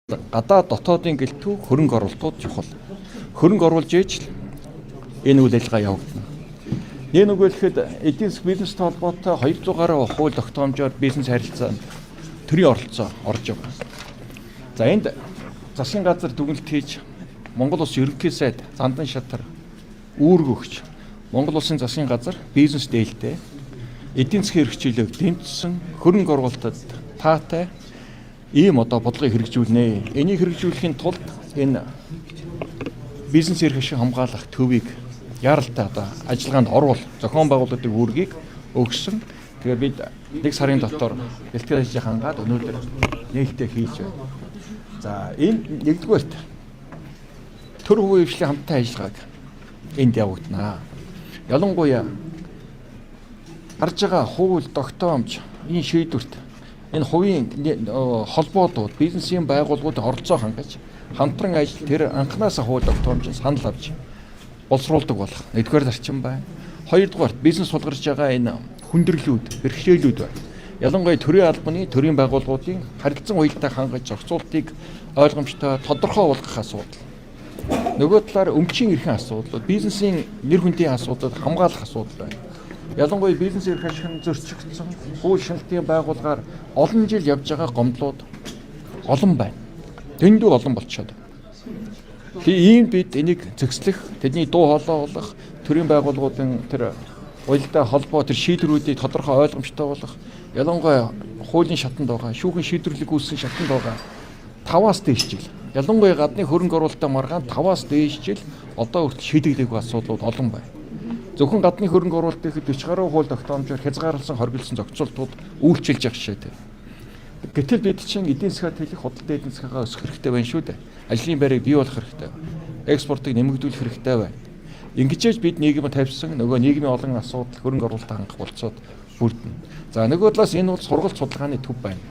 Гадаа дотоодын гэлтүү хөрөнгө оруулалтууд чухал. Хөрөнгө оруулж ээж л энэ үйл ажиллагаа явагдана. Нэг үгэлэхэд эдийн засгийн бизнестэй холбоотой 200 гаруй хууль тогтоомжоор бизнес харилцаанд төрийн оролцоо орж байгаа. За энд засгийн газар дүгнэлт хийж Монгол Улс ерөнхий сайд Зандан шатар үүрэг өгч Монгол Улсын засгийн газар бизнес дээлтэй эдийн засгийн хэрэгжүүлэлт дэмжсэн хөрөнгө оруулалтад таатай ийм бодлогыг хэрэгжүүлнэ. Энийг хэрэгжүүлэхийн тулд энэ бизнес эрх ашиг хамгаалах төвийг яаралтай ажиллагаанд орвол зохион байгуулалтын үүргийг өгсөн. Тэгэхээр бид 1 сарын дотор бэлтгэл ажлыг хангаад өнөөдөр нээлттэй хийж байна. За энэ нэгдүгээрт төр хувийн хвшлийн хамттай ажиллагааг энд явагдана. Ялангуяа гарч байгаа хууль тогтоомж энэ шийдвэрт энэ хувийн холбоодууд бизнесийн байгууллагуудын оролцоо хангаж хамтран ажил тэр анханасаа хууль тогтоомжийг санал авч боловсруулдаг болох нэгдүгээр зарчим байна. Хоёрдугаарт бизнес сулгарч байгаа энэ хүндрэлүүд, бэрхшээлүүд байна. Ялангуяа төрийн албаны, төрийн байгууллагуудын харилцан уялдааг хангаж зохицуултыг ойлгомжтой тодорхой болгох асуудал. Нөгөө талаар өмчийн эрхийн асуудал, бизнесийн нэр хүндийн асуудал хамгаалах асуудал байна. Ялангуяа бизнес эрх ашигын зөрчигдсөн хууль шимтгийн байгууллагаар олон жил явж байгаа гомдлууд олон байна. Дэндүү олон болчиход. Ийм бид энийг зэгслэх, тэдний дуу хоолой болох, төрийн байгууллагуудын тэр уялдаа холбоо тэр шийдвэрүүдийг тодорхой ойлгомжтой болох, ялангуяа хуулийн шатанд байгаа, шүүхийн шийдвэрлэх үүссэн шатанд байгаа 5-аас дээш жил. Ялангуяа гадны хөрөнгө оруулалтын маргаан 5-аас дээш жил одоо хүртэл шийдэгдээгүй асуудлууд олон байна. Зөвхөн гадны хөрөнгө оруулалтын 40 гаруй хууль тогтоомжоор хязгаарласан хоригдсан зохицуултууд үйлчилж явах шийдэ. Гэтэл бид чинь эдийн засгаа тэлэх худалдаа эдийн засгаа өсгөх хэрэгтэй байна шүү дээ. Ажлын байрыг бий болгох хэрэгтэй байна. Экспортыг нэмэгдүүлэх хэрэгтэй байна. Ингэжээж бид нийгэмд тавьсан нөгөө нийгмийн олон асуудал хөрөнгө оруулалт хангах болцоод бүрдэнэ. За нөгөө талаас энэ бол сургалт судалгааны төв байна.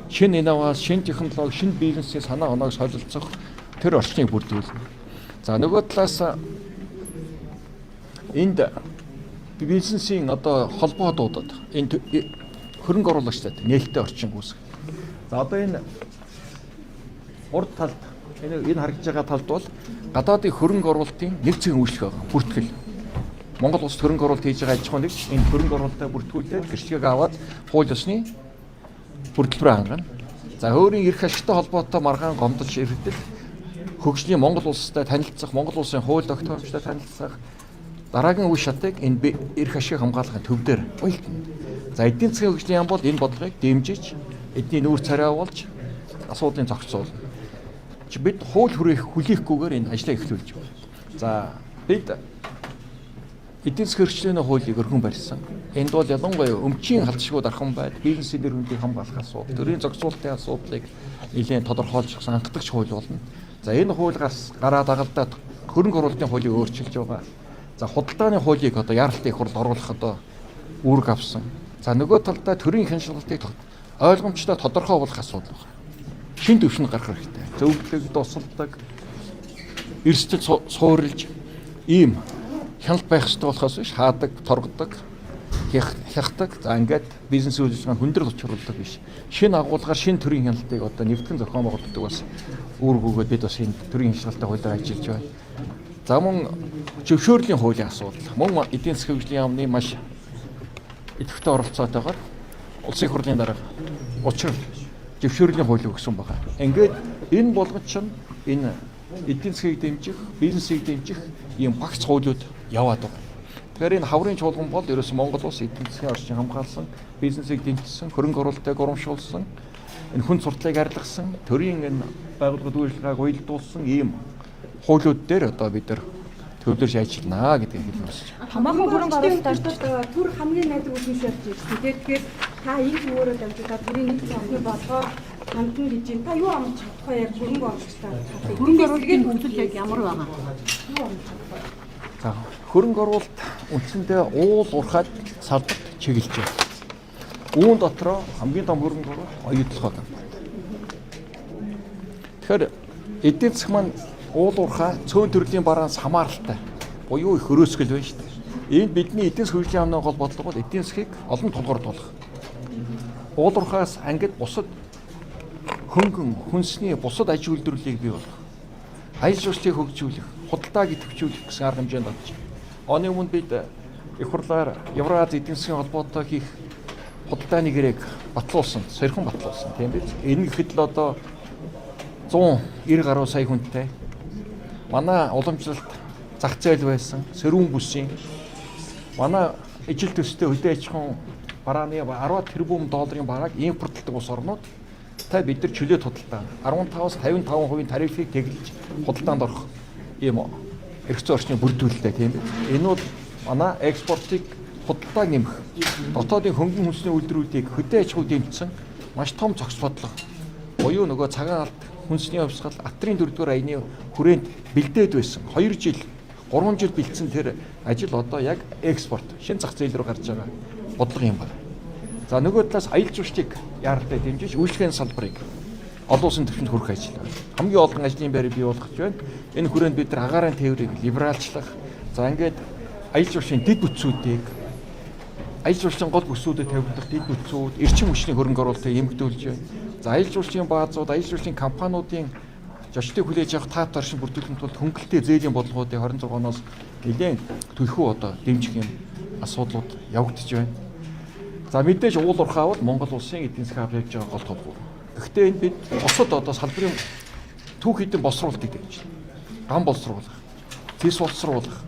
Шинэ инновац, шинэ технологи, шинэ бизнесийн санаа оноог солилцох тэр орчныг бүрдүүлнэ. За нөгөө талаас энд бизнесийн холбоодуудад энэ хөрөнгө оруулагчдад нээлттэй орчин үүсгэх. За одоо энэ урд талд энэ харагдж байгаа талд бол гадаадын хөрөнгө оруулалтын нэг зүйн үйлчлэг байгаа. Бүртгэл. Монгол улсад хөрөнгө оруулалт хийж байгаа аж ахуйн нэгж энэ хөрөнгө оруулалтаа бүртгүүлээд гэрчлэгийг аваад хууль ёсны бүрэлдэхүүн хангана. За өөрийн эрх ашигтай холбоотой маргаан гомдолж иргэдэд хөгжлийн Монгол улстай танилцах, Монгол улсын хууль тогтоомжтой танилцах дараагийн үе шатыг энэ эрх ашиг хамгаалахын төвдөр уялдана. За эдийн засгийн хөгжлийн яам бол энэ бодлогыг дэмжиж эдний нүүр царай авуулж асуудлыг зохицуулна. Бид хууль хүлээхгүйгээр энэ ажлаа эхлүүлж байна. За бид эдийн засгийн хэрэгжлийн хуулийг өргөн барьсан. Энд бол ялангуяа өмчийн халдшгүй дархан байд, бизнесийн нэр хүндийг хамгаалах асуудал, төрийн зохицуулалтын асуудлыг нэлээд тодорхойлж хангалттай хууль болно. За энэ хууль гараад агалдаад хөрөнгө оруулалтын хуулийг өөрчилж байгаа. За худалдааны хуулийг яаралтай их хурд оруулах үүрэг авсан. За нөгөө талдаа төрийн хяншилтыг ойлгомжтой тодорхой болгох асуудал байна. Шинэ төвшөнд гарах хэрэгтэй. Зөвлөдөг, тусалдаг, эрсдэл суурилж ийм хяналт байх ёстой болохоос биш хаадаг, торгодог, хягдаг. За ингээд бизнес үйл ажиллагаанд хүндрэл учруулдаг биш. Шинэ агуулгаар шинэ төрийн хяналтыг нэвтгэн зохион байгуулдаг бас үүрэг өгөөд бид бас энэ төрийн хяналттай хуулиар ажиллаж байна. За мөн зөвшөөрлийн хуулийн асуудал. Мөн эдийн засгийн хөгжлийн яамны маш идэвхтэй оролцоотойгоор улсын хурлын дарга учрал зөвшөөрлийн хуулийг өгсөн байна. Ингээд энэ болгоч нь энэ эдийн засгийг дэмжих, бизнесийг дэмжих ийм багц хуулиуд яваад байна. Тэгэхээр энэ хаврын чуулган бол ерөөсөн Монгол улс эдийн засгийн орчин хамгаалсан, бизнесийг дэмжсэн, хөрөнгө оруулалтыг урамшуулсан, энэ хүн сурталчилгааг арилгасан, төрийн энэ байгууллагын үйл ажиллагааг уялдуулсан ийм хуулиуд дээр бид нар төвлөрж ажиллана гэдгийг хэлж байна. Хамаахан хөрөнгө оруулалтаар төр хамгийн найдвар үгүй шаарч ирсэн. Тэгэхээр та энэ өөрөөр дамжуулаад төрийн нэг зөвхөн болгоор хандна гэж байна. Та юу амж чадахгүй яг хөрөнгө оруулалтаа. Хөрөнгө оруулалтын хөгжил яг ямар байгаа? За хөрөнгө оруулалт үндсэндээ уул уурхайд салбарт чиглэж байна. Үүн дотроо хамгийн том хөрөнгө оруулалт оюутлах байна. Тэгэхээр эдийн засаг маань уул уурхай цөөн төрлийн бараанаас хамааралтай буюу их өрөөсгөл байна шүү дээ. Энд бидний эдийн засгийн хөгжлийн яамны гол бодлого бол эдийн засгийг олон тулгуурд болох. Уул уурхаас ангид бусад хөнгөн хүнсний бусад аж үйлдвэрлэлийг бий болгох, аял жуулчлалыг хөгжүүлэх, худалдааг идэвхжүүлэх гэсэн арга хэмжээнд орж байна. Оны өмнө бид их хурлаар Евраз эдийн засгийн холбоотой хийх худалдааны гэрээг батлуулсан, сойрхон батлуулсан тийм биз? Энэ гэхэд л одоо 190 гаруй сая хүнтэй манай уламжлалт зах зээл байсан, сэрүүн бүсийн манай ижил төстэй хөдөө аж ахуйн барааны 10 тэрбум долларын барааг импортлдог улс орнууд бид нар чөлөөт худалдаа 15-аас 55% тарифыг тэглэж худалдаанд орох ийм эрх зүйн орчныг бүрдүүлдэг тийм биз? Энэ бол манай экспортыг худалдааг нэмэх, дотоодын хөнгөн хүнсний үйлдвэрүүдийг хөдөө аж ахуй дэмжсэн маш том зохис бодлого буюу нөгөө цагаан алт хүнсний хувьсгал Атрын 4-р аяны хүрээнд бэлдээд байсан 2 жил 3 жил бэлдсэн тэр ажил одоо яг экспорт шин зах зээл рүү гарч байгаа бодлого юм байна. За нөгөө талаас аялал жуулчлалыг яаралтай дэмжиж үйлчлэгийн салбарыг олон улсын түвшинд хүргэх ажил байна. Хамгийн олон ажлын байрыг бий болгож байна. Энэ хүрээнд бид нар агаарын тээврийг либералчлах, за ингээд аялал жуулчлалын дэд бүтцүүдийг аялал жуулчлалын гол бүсүүдэд тавигдах дэд бүтцүүд, эрчим хүчний хөрөнгө оруулалтыг эмгдүүлж байна. За аялал жуулчлалын баазууд, аялал жуулчлалын компаниудын зочдыг хүлээж авах тав таршин бүрдүүлэхийн тулд хөнгөлөлттэй зээлийн бодлогуудыг 26 оноос нэлээд төлхөө одоо дэмжих юм асуудлууд явагдаж байна. За мэдээж уул уурхай бол Монгол улсын эдийн засгийн авч явж байгаа гол толгой. Гэхдээ энэ бид босод одоо салбарын түүх хэдэн боловсруулалтыг дэмжинэ. Ган боловсруулах, зэс боловсруулах,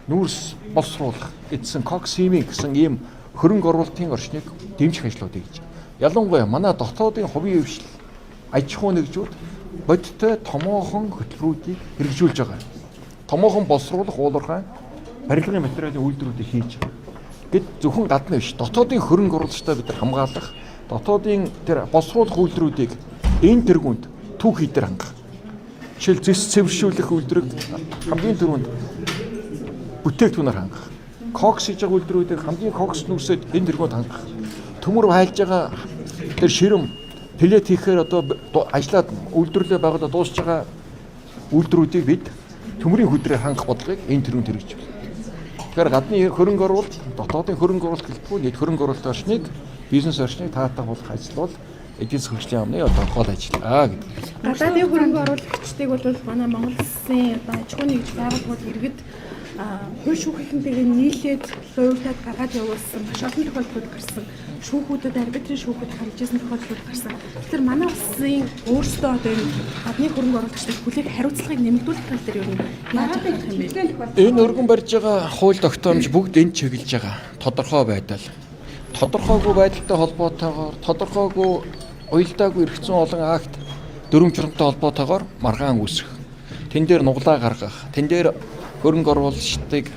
нүүрс боловсруулах эдсэн коксими гэсэн ийм хөрөнгө оруулалтын орчныг дэмжих ажлуудыг хийж байна. Ялангуяа манай дотоодын хувийн хвшил аж ахуй нэгжүүд бодиттой томоохон хөтөлбөрүүдийг хэрэгжүүлж байгаа. Томоохон боловсруулах уулуурхай барилгын материалын үйлдвэрүүдийг хийж байгаа. Гэт зөвхөн гадна биш, дотоодын хөрөнгө оруулалтаа бид нар хамгаалах, дотоодын тэр боловсруулах үйлдвэрүүдийг энэ тэргуунд түүх хийдэр хангах. Жишээл зэс цэвэршүүлэх үйлдвэрийг хамгийн түрүүнд бүтээгдэхүүнээр хангах. Кокс хийж байгаа үйлдвэрүүдийг хамгийн кокс нүсэд энэ тэргуунд хангах. Төмөр хайлж байгаа тэр ширэм пэлет хийхээр одоо ажиллаад үйлдвэрлэлээ байгуулаад дуусж байгаа үйлдвэрүүдийг бид төмрийн хөдрөөр хангах бодлогыг энэ төрөнд хэрэгжүүлж байна. Тэгэхээр гадны хөрөнгө оруулалт, дотоодын хөрөнгө оруулалт гэлтгүй нийт хөрөнгө оруулалт орчныг, бизнес орчныг таатай болгох ажил бол эдийн засгийн хөгжлийн яамны одоо гол ажил гэдэг. Гадаадын хөрөнгө оруулагчдыг бол манай Монгол Улсын одоо аж ахуйн нэгж байгууллагууд иргэд хууль шүүхийнхэнтэйгээ нийлээд лууртад гаргаад явуулсан маш олон тохиолдлууд гарсан. Шүүхүүдэд арбитрийн шүүхүүд харж ирсэн тохиолдлууд гарсан. Тэгэхээр манай улсын өөрсдөө одоо энэ гадны хөрөнгө оруулагчдад хүлээх хариуцлагыг нэмэгдүүлэх тал дээр юу яаж хийх юм бэ? Энэ өргөн барьж байгаа хууль тогтоомж бүгд энд чиглэж байгаа тодорхой байдал. Тодорхойгүй байдалтай холбоотойгоор тодорхойгүй уялдаагүй эрх зүйн олон акт дүрм журамтай холбоотойгоор маргаан үүсэх. Тэн дээр нуглаа гаргах, тэн дээр хөрөнгө оруулагчдыг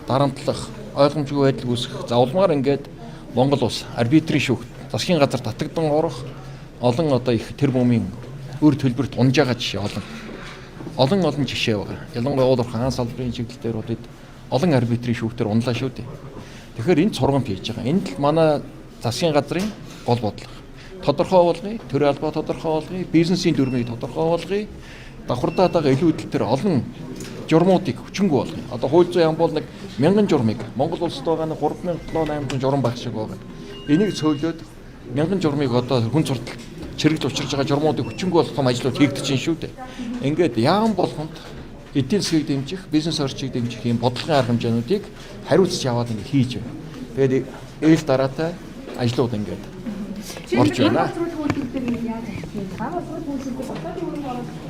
дарамтлах, ойлгомжгүй байдал үүсэх. За улмаар ингээд Монгол улс арбитрийн шүүхт засгийн газар татагдан орох олон одоо их тэрбумын өр төлбөрт унж байгаа жишээ олон жишээ байна. Ялангуяа уул уурхай хаан салбарын чиглэл дээр бид олон арбитрийн шүүхтэр унлаа шүү дээ. Тэгэхээр энэ цоргон хийж байгаа. Энд л манай засгийн газрын гол бодлого. Тодорхой болгоё, төр албаа тодорхой болгоё, бизнесийн дүрмийг тодорхой болгоё. Давхардаад байгаа илүү хөдөл төр олон журмуудыг хүчингү болгоё. Одоо хууль зүйн яам бол 1000 журмыг Монгол улсад байгаа 3700 журам баг шиг байгаа. Энийг цөөлөөд 1000 журмыг одоо хүн суртал чирэгл учирж байгаа журмуудыг хүчингү болох том ажлууд хийгдэж байна шүү дээ. Ингээд яам болгонд эдийн засгийг дэмжих, бизнес орчийг дэмжих юм бодлогын арга хэмжээнүүдийг хариуцж яваад ингэ хийж байна. Тэгээд ээл дараатай ажлууд ингээд орж байна. Боловсруулах үйлдвэр дээр яаж хийх вэ? Боловсруулах үйлдвэр дотоодын хөрөнгө оруулалт